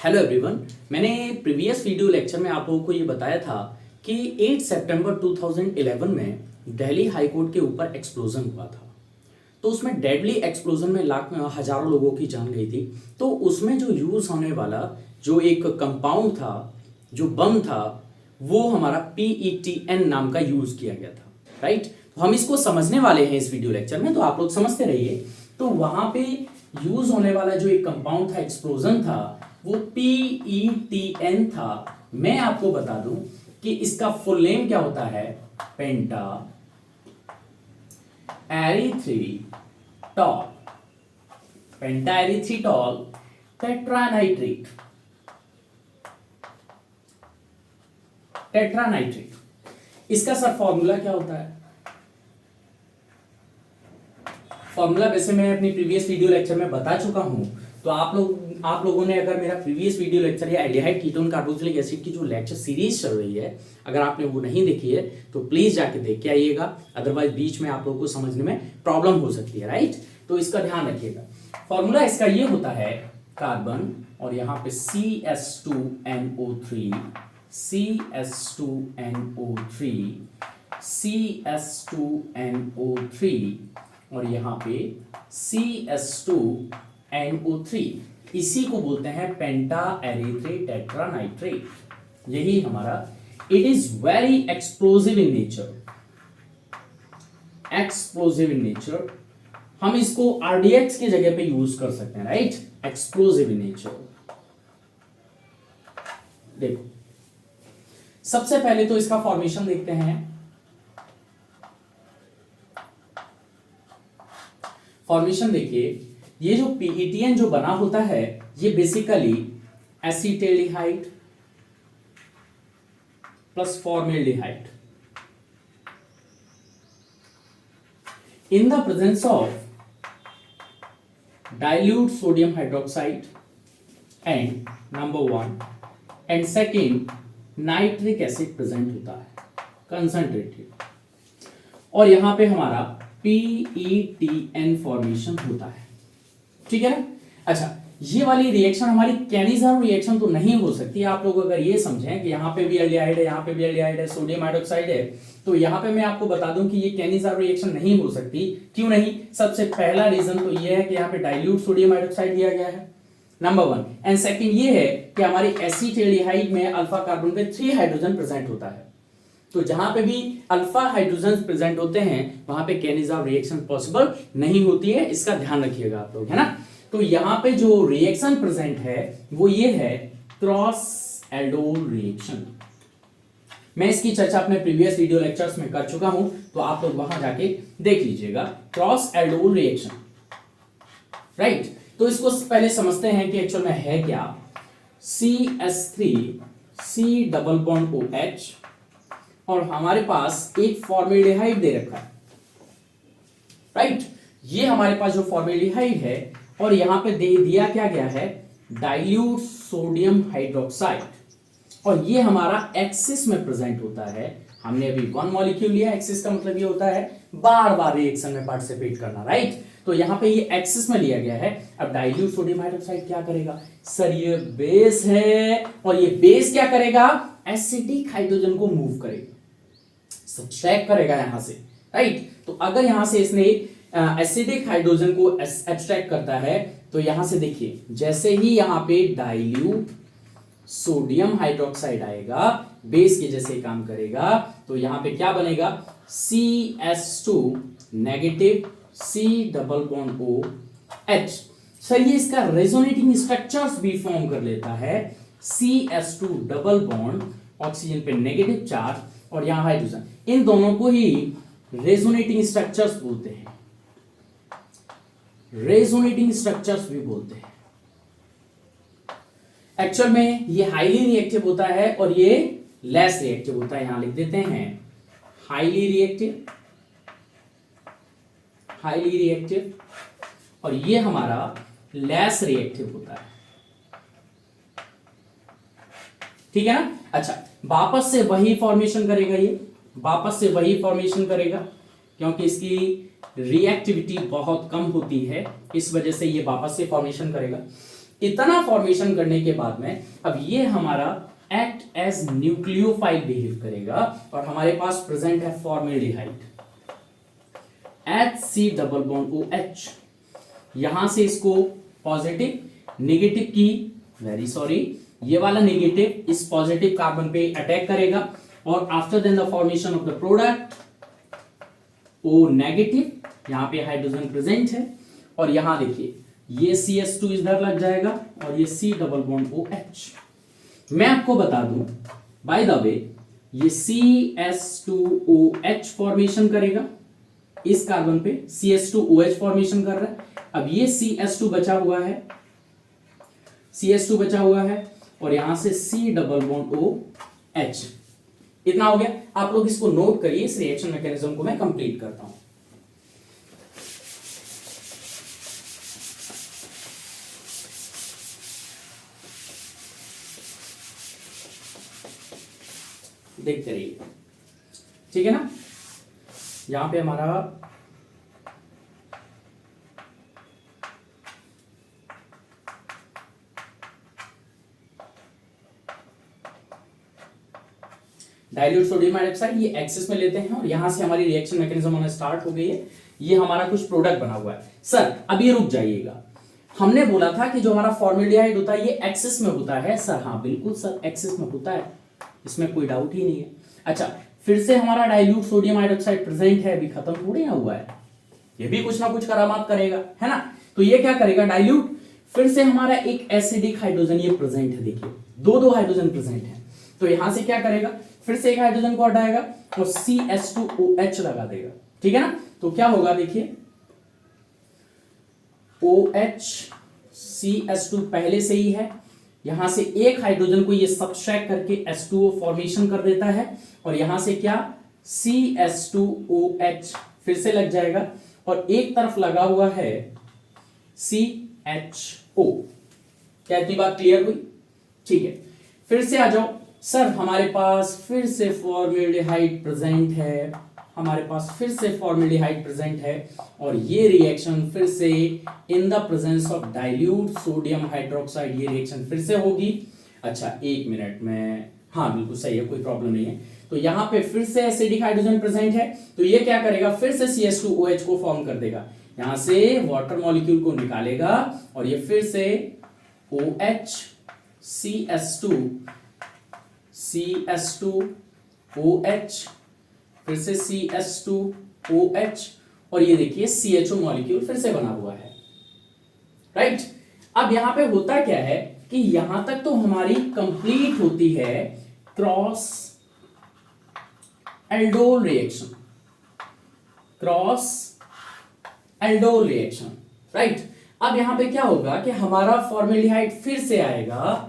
Hello everyone. मैंने previous video lecture में आप लोगों को ये बताया था कि 8 सितंबर 2011 में दिल्ली हाई कोर्ट के ऊपर एक्सप्लोजन हुआ था। तो उसमें डेडली एक्सप्लोजन में हजारों लोगों की जान गई थी। तो उसमें जो यूज होने वाला जो एक कंपाउंड था, जो बम था, वो हमारा PETN नाम का यूज किया गया था। राइट, तो हम इसको समझने वाले हैं इस वीडियो लेक्चर में, तो आप लोग समझते रहिए। तो वहां पे यूज होने वाला जो एक कंपाउंड था, एक्सप्लोजन था, वो PETN था। मैं आपको बता दूं कि इसका फुल नेम क्या होता है, पेंटा एरिथ्रिटॉल, पेंटा एरिथ्रिटॉल टेट्रानाइट्रेट, टेट्रानाइट्रेट। इसका सर फॉर्मूला क्या होता है? फॉर्मूला वैसे मैं अपनी प्रीवियस वीडियो लेक्चर में बता चुका हूं। तो आप लोगों ने अगर मेरा प्रीवियस वीडियो लेक्चर या एल्डिहाइड कीटोन कार्बोक्सिलिक एसिड की जो लेक्चर सीरीज चल रही है, अगर आपने वो नहीं देखी है तो प्लीज जाके देख के आइएगा, अदरवाइज बीच में आप लोगों को समझने में प्रॉब्लम हो सकती है। राइट, तो इसका ध्यान रखिएगा। फॉर्मूला इसका ये होता है, कार्बन और यहाँ पे CH2NO3, CH2NO3, CH2NO3 और यहाँ पे CH2NO3। इसी को बोलते हैं पेंटा एरिथ्रेट टेट्रानाइट्रेट। यही हमारा, it is very explosive in nature, explosive in nature. हम इसको RDX की जगह पे यूज कर सकते हैं। Right, explosive in nature. देखो, सबसे पहले तो इसका फॉर्मेशन देखते हैं। फॉर्मेशन देखिए, ये जो PETN जो बना होता है, ये basically acetaldehyde plus formaldehyde in the presence of dilute sodium hydroxide and number 1 and second nitric acid present होता है कंसंट्रेटेड, और यहां पे हमारा PETN फॉर्मेशन होता है। ठीक है ना? अच्छा, ये वाली रिएक्शन हमारी कैनिज़ारो रिएक्शन तो नहीं हो सकती। आप लोग अगर ये समझें कि यहाँ पे भी एल्डिहाइड है, यहाँ पे भी एल्डिहाइड है, सोडियम हाइड्रोक्साइड है, तो यहाँ पे मैं आपको बता दूं कि ये कैनिज़ारो रिएक्शन नहीं हो सकती। क्यों नहीं? सबसे पहला रीजन तो ये है कि यहाँ पे डाइल्यूट सोडियम हाइड्रोक्साइड दिया गया है, नंबर 1, एंड सेकेंड ये है कि हमारी एसिटेल्डिहाइड में अल्फा कार्बन पे 3 हाइड्रोजन प्रेजेंट होता है। तो जहां पे भी अल्फा हाइड्रोजन प्रेजेंट होते हैं वहां पे कैनिज़ारो रिएक्शन पॉसिबल नहीं होती है। इसका ध्यान रखिएगा आप लोग, है ना? तो यहां पे जो रिएक्शन प्रेजेंट है वो ये है क्रॉस एल्डोल रिएक्शन। मैं इसकी चर्चा अपने प्रीवियस वीडियो लेक्चर्स में कर चुका हूं, तो आप लोग वहां जाके देख लीजिएगा। Cross aldol reaction. राइट, तो इसको पहले समझते हैं कि एक्चुअल में है क्या। CH3C डबल बॉन्ड OH और हमारे पास एक फॉर्मेल्डिहाइड दे रखा है। राइट, ये हमारे पास जो फॉर्मेल्डिहाइड है, और यहां पे दे दिया क्या गया है, डाइल्यूट सोडियम हाइड्रोक्साइड, और ये हमारा एक्सिस में प्रेजेंट होता है। हमने अभी 1 मॉलिक्यूल लिया, एक्सिस का मतलब ये होता है बार बार रिएक्शन में पार्टिसिपेट करना। राइट, तो यहां पे ये एक्सिस में लिया गया है। अब डाइल्यूट सोडियम हाइड्रोक्साइड क्या करेगा? सर ये बेस है, और ये बेस क्या करेगा? एसिडिक हाइड्रोजन को मूव करेगा, सब्सट्रैक्ट करेगा यहां से। राइट, तो अगर यहां से इसने एसिडिक हाइड्रोजन को एब्स्ट्रैक्ट करता है, तो यहां से देखिए, जैसे ही यहां पे डाइल्यूट सोडियम हाइड्रोक्साइड आएगा, बेस के जैसे काम करेगा, तो यहां पे क्या बनेगा? CH2 negative C double bond OH। Sir ये इसका रेजोनेटिंग स्ट्रक्चर्स भी फॉर्म कर लेता है। CH2 डबल बॉन्ड, ऑक्सीजन पे नेगेटिव चार्ज और यहां हाइड्रोजन, इन दोनों को ही रेजोनेटिंग स्ट्रक्चर्स बोलते हैं, रेजोनेटिंग स्ट्रक्चर्स भी बोलते हैं। एक्चुअल में ये हाईली रिएक्टिव होता है और ये लेस रिएक्टिव होता है। यहां लिख देते हैं हाईली रिएक्टिव, हाईली रिएक्टिव, और ये हमारा लेस रिएक्टिव होता है। ठीक है ना? अच्छा, वापस से वही फॉर्मेशन करेगा, ये वापस से वही फॉर्मेशन करेगा, क्योंकि इसकी रिएक्टिविटी बहुत कम होती है, इस वजह से ये वापस से फॉर्मेशन करेगा। इतना फॉर्मेशन करने के बाद में अब ये हमारा एक्ट एज न्यूक्लियोफाइल बिहेव करेगा और हमारे पास प्रेजेंट है formaldehyde HC double bond OH। यहां से इसको पॉजिटिव नेगेटिव की, वेरी सॉरी, ये वाला नेगेटिव इस पॉजिटिव कार्बन पे अटैक करेगा और after then the formation of the product O negative, यहां पे हाइड्रोजन प्रेजेंट है और यहां देखिए ये CS2 इधर लग जाएगा और ये C डबल बॉन्ड OH। मैं आपको बता दूं बाय द वे ये CS2OH फॉर्मेशन करेगा इस कार्बन पे, CS2OH फॉर्मेशन कर रहा है। अब ये CS2 बचा हुआ है, CS2 बचा हुआ है और यहां से C डबल बॉन्ड OH। इतना हो गया। आप लोग इसको नोट करिए, इस रिएक्शन मैकेनिज्म को मैं कंप्लीट करता हूं। देखते रहिए, ठीक है ना। यहां पे हमारा डाइल्यूट सोडियम हाइड्रोक्साइड ये एक्सेस में लेते हैं और यहां से हमारी रिएक्शन मैकेनिज्म होना स्टार्ट हो गई है। ये हमारा कुछ प्रोडक्ट बना हुआ है। सर अब ये रुक जाइएगा, हमने बोला था कि जो हमारा फॉर्मेल्डिहाइड होता है ये एक्सेस में होता है। सर हाँ बिल्कुल सर, एक्सेस में होता है, इसमें कोई डाउट ही नहीं है। अच्छा, फिर से हमारा डाइल्यूट सोडियम हाइड्रोक्साइड प्रेजेंट है, अभी खत्म थोड़ी ना हुआ है, ये भी कुछ ना कुछ करामात करेगा, है ना। तो ये क्या करेगा, डाइल्यूट, फिर से हमारा एक एसिडिक हाइड्रोजन ये प्रेजेंट है, देखिए दो हाइड्रोजन प्रेजेंट है। तो यहां से क्या करेगा, फिर से एक हाइड्रोजन को हटाएगा और CS2OH लगा देगा, ठीक है ना। तो क्या होगा देखिए, OH CS2 पहले से ही है, यहां से एक हाइड्रोजन को ये सब्सट्रैक्ट करके H2O फॉर्मेशन कर देता है और यहां से क्या CS2OH फिर से लग जाएगा और एक तरफ लगा हुआ है CHO। क्या इतनी बात क्लियर हुई? ठीक है, फिर से आ जाओ। सर हमारे पास फिर से फॉर्मेल्डिहाइड प्रेजेंट है, हमारे पास फिर से फॉर्मेल्डिहाइड प्रेजेंट है और ये रिएक्शन फिर से in the presence of dilute sodium hydroxide ये रिएक्शन फिर से होगी। अच्छा एक मिनट में, हाँ बिल्कुल सही है, कोई प्रॉब्लम नहीं है। तो यहाँ पे फिर से एसिडिक हाइड्रोजन प्रेजेंट है, तो ये क्या करेगा, फिर से CS2OH को फॉर्म कर देगा, यहां से वाटर मॉलिक्यूल को निकालेगा और ये फिर से OH CS2OH फिर से CS2OH और ये देखिए CHO मॉलिक्यूल फिर से बना हुआ है, राइट। अब यहां पे होता क्या है कि यहां तक तो हमारी कंप्लीट होती है क्रॉस एल्डोल रिएक्शन, राइट। अब यहां पे क्या होगा कि हमारा फॉर्मेल्डिहाइड फिर से आएगा,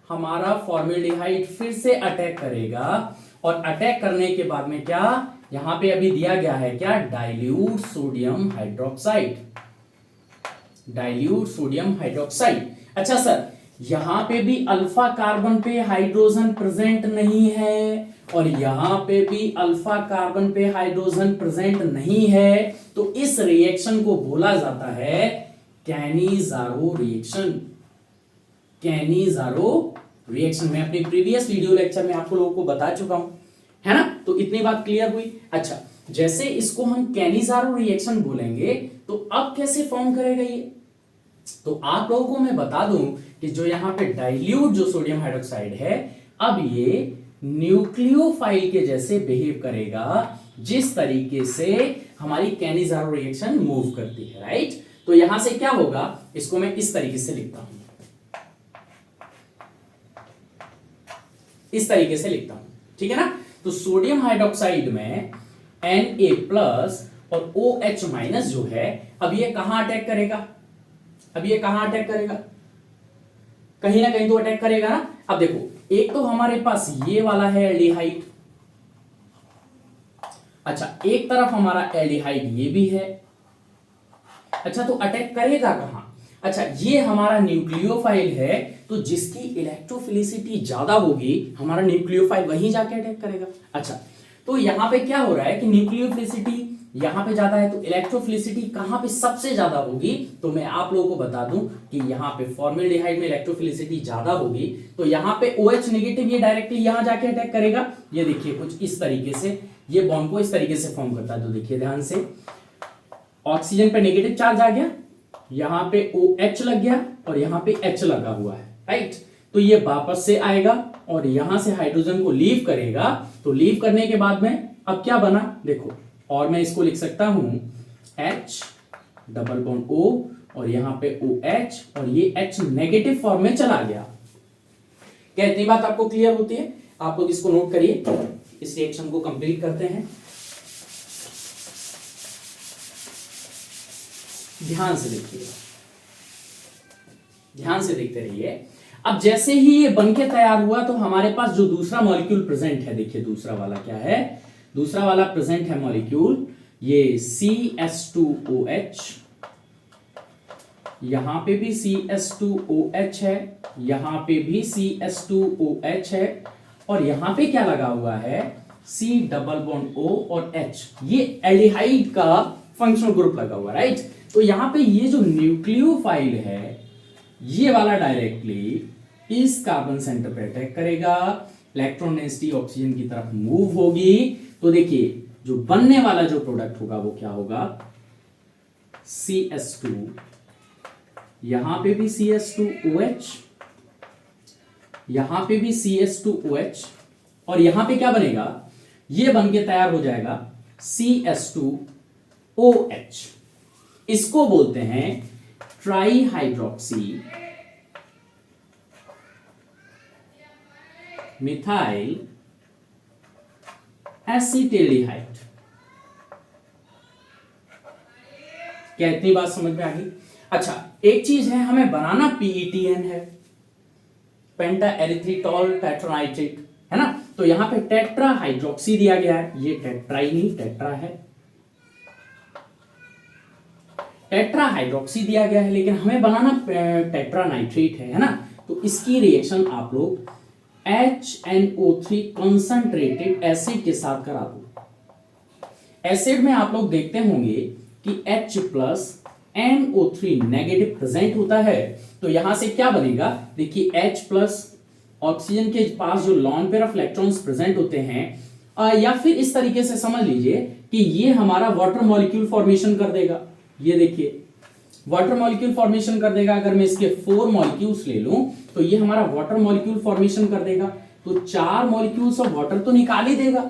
हमारा फॉर्मेल्डिहाइड फिर से अटैक करेगा और अटैक करने के बाद में क्या, यहां पे अभी दिया गया है क्या, डाइल्यूट सोडियम हाइड्रोक्साइड। अच्छा सर यहां पे भी अल्फा कार्बन पे हाइड्रोजन प्रेजेंट नहीं है और यहां पे भी अल्फा कार्बन पे हाइड्रोजन प्रेजेंट नहीं है, तो इस रिएक्शन को बोला जाता है कैनिजारो रिएक्शन। मैं अपने प्रीवियस वीडियो लेक्चर में आपको लोगों को बता चुका हूं, है ना। तो इतनी बात क्लियर हुई। अच्छा, जैसे इसको हम कैनिजारो रिएक्शन बोलेंगे तो अब कैसे फॉर्म करेगा ये, तो आप लोगों को मैं बता दूं कि जो यहां पे डाइल्यूट जो सोडियम हाइड्रोक्साइड है, अब ये न्यूक्लियोफाइल के जैसे बिहेव करेगा जिस तरीके से हमारी कैनिजारो रिएक्शन मूव करती है, राइट। तो यहां से क्या होगा, इसको मैं इस तरीके से लिखता हूं, इस तरीके से लिखता हूं, ठीक है ना। तो सोडियम हाइड्रोक्साइड में Na+ और OH- जो है, अब ये कहां अटैक करेगा, कहीं ना कहीं तो अटैक करेगा ना। अब देखो, एक तो हमारे पास ये वाला है एल्डिहाइड, अच्छा एक तरफ हमारा एल्डिहाइड ये भी है, अच्छा तो अटैक करेगा कहां, अच्छा ये हमारा न्यूक्लियोफाइल है, तो जिसकी इलेक्ट्रोफिलिसिटी ज्यादा होगी हमारा न्यूक्लियोफाइल वहीं जाके अटैक करेगा। अच्छा तो यहां पे क्या हो रहा है कि न्यूक्लियोफिलिसिटी यहाँ पे ज्यादा है, तो इलेक्ट्रोफिलिसिटी कहाँ पे सबसे ज्यादा होगी? तो मैं आप लोगों को बता दूं कि यहाँ पे फॉर्मेल्डिहाइड में इलेक्ट्रोफिलिसिटी ज्यादा होगी, तो यहाँ पे OH नेगेटिव ये डायरेक्टली यहाँ जाके अटैक करेगा। ये देखिए कुछ इस तरीके से ये बॉन्ड को इस तरीके से फॉर्म करता है। तो देखिए ध्यान से, ऑक्सीजन पे नेगेटिव चार्ज आ गया, यहाँ पे OH लग गया और यहाँ पे H लगा हुआ है, राइट। तो ये वापस से आएगा और यहां से हाइड्रोजन को लीव करेगा। तो लीव करने के बाद में अब क्या बना देखो, और मैं इसको लिख सकता हूं H डबल बॉन्ड O और यहां पे OH और ये H नेगेटिव फॉर्म में चला गया। क्या इतनी बात आपको क्लियर होती है? आप लोग इसको नोट करिए, इस रिएक्शन को कंप्लीट करते हैं। ध्यान से देखिए, ध्यान से देखते रहिए। अब जैसे ही ये बनके तैयार हुआ तो हमारे पास जो दूसरा मॉलिक्यूल प्रेजेंट है, देखिए दूसरा वाला क्या है, दूसरा वाला प्रेजेंट है मॉलिक्यूल ये CH2OH, यहां पे भी CH2OH है, यहां पे भी CH2OH है और यहां पे क्या लगा हुआ है C डबल बॉन्ड O और H, ये एल्डिहाइड का फंक्शनल ग्रुप लगा हुआ, राइट। तो यहां पे ये जो न्यूक्लियोफाइल है ये वाला डायरेक्टली इस कार्बन सेंटर पे अटैक करेगा, इलेक्ट्रॉन डेंसिटी ऑक्सीजन की तरफ मूव होगी। तो देखिए जो बनने वाला जो प्रोडक्ट होगा वो क्या होगा, CH2, यहां पे भी CH2OH, यहां पे भी CH2OH और यहां पे क्या बनेगा, ये बन के तैयार हो जाएगा CH2OH। इसको बोलते हैं ट्राई हाइड्रोक्सी मिथाइल एसिटेल्डिहाइड। क्या इतनी बात समझ में आ गई? अच्छा एक चीज है, हमें बनाना PETN है, पेंटा एरिथ्रिटॉल टेट्रानाइट्रेट, है ना। तो यहां पे टेट्रा हाइड्रोक्सी दिया गया है, ये टेट्राई नहीं टेट्रा है, टेट्रा हाइड्रोक्सी दिया गया है, लेकिन हमें बनाना टेट्रा नाइट्रेट है ना। तो इसकी रिएक्शन आप लोग HNO3 कंसंट्रेटेड एसिड के साथ करा दो। एसिड में आप लोग देखते होंगे कि H plus NO3 negative present होता है, तो यहां से क्या बनेगा, देखिए H प्लस ऑक्सीजन के पास जो lone pair of electrons present होते हैं, या फिर इस तरीके से समझ लीजिए कि ये हमारा वाटर मॉलिक्यूल फॉर्मेशन कर देगा। ये देखिए वाटर मॉलिक्यूल फॉर्मेशन कर देगा। अगर मैं इसके 4 मॉलिक्यूल्स ले लूं तो ये हमारा वाटर मॉलिक्यूल फॉर्मेशन कर देगा, तो 4 मॉलिक्यूल्स ऑफ वाटर तो निकाल ही देगा,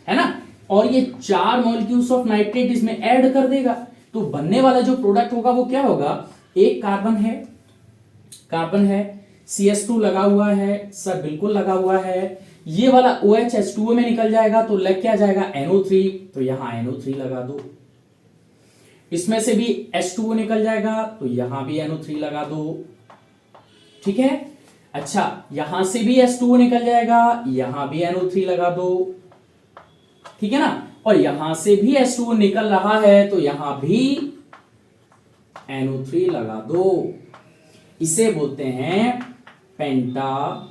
है ना, और ये 4 मॉलिक्यूल्स ऑफ नाइट्रेट इसमें ऐड कर देगा। तो बनने वाला जो प्रोडक्ट होगा वो क्या होगा, एक कार्बन है CH2 लगा हुआ है, सब बिल्कुल लगा हुआ है, ये वाला OH H2O में निकल जाएगा तो लग क्या जाएगा NO3, तो यहां NO3 लगा दो। इसमें से भी H2O निकल जाएगा तो यहां भी NO3 लगा दो, ठीक है। अच्छा यहां से भी H2O निकल जाएगा, यहां भी NO3 लगा दो, ठीक है ना। और यहां से भी H2O निकल रहा है तो यहां भी NO3 लगा दो। इसे बोलते हैं पेंटा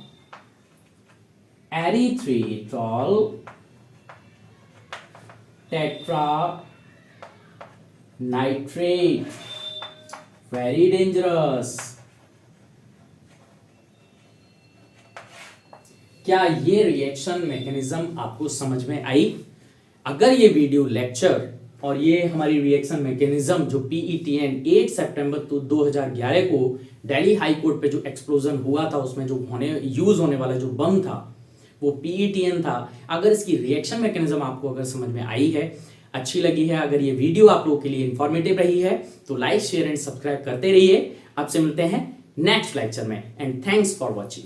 erythritol tetranitrate, very dangerous. क्या ये रिएक्शन मैकेनिज्म आपको समझ में आई? अगर ये वीडियो लेक्चर और ये हमारी रिएक्शन मैकेनिज्म जो PETN 8 सितंबर 2011 को दिल्ली हाई कोर्ट पे जो एक्सप्लोजन हुआ था, उसमें जो यूज होने वाला जो बम था वो PETN था, अगर इसकी रिएक्शन मैकेनिज्म आपको अगर समझ में आई है, अच्छी लगी है, अगर ये वीडियो आप लोगों के लिए इंफॉर्मेटिव रही है तो लाइक शेयर एंड सब्सक्राइब करते रहिए। आपसे मिलते हैं नेक्स्ट लेक्चर में एंड थैंक्स फॉर वॉचिंग।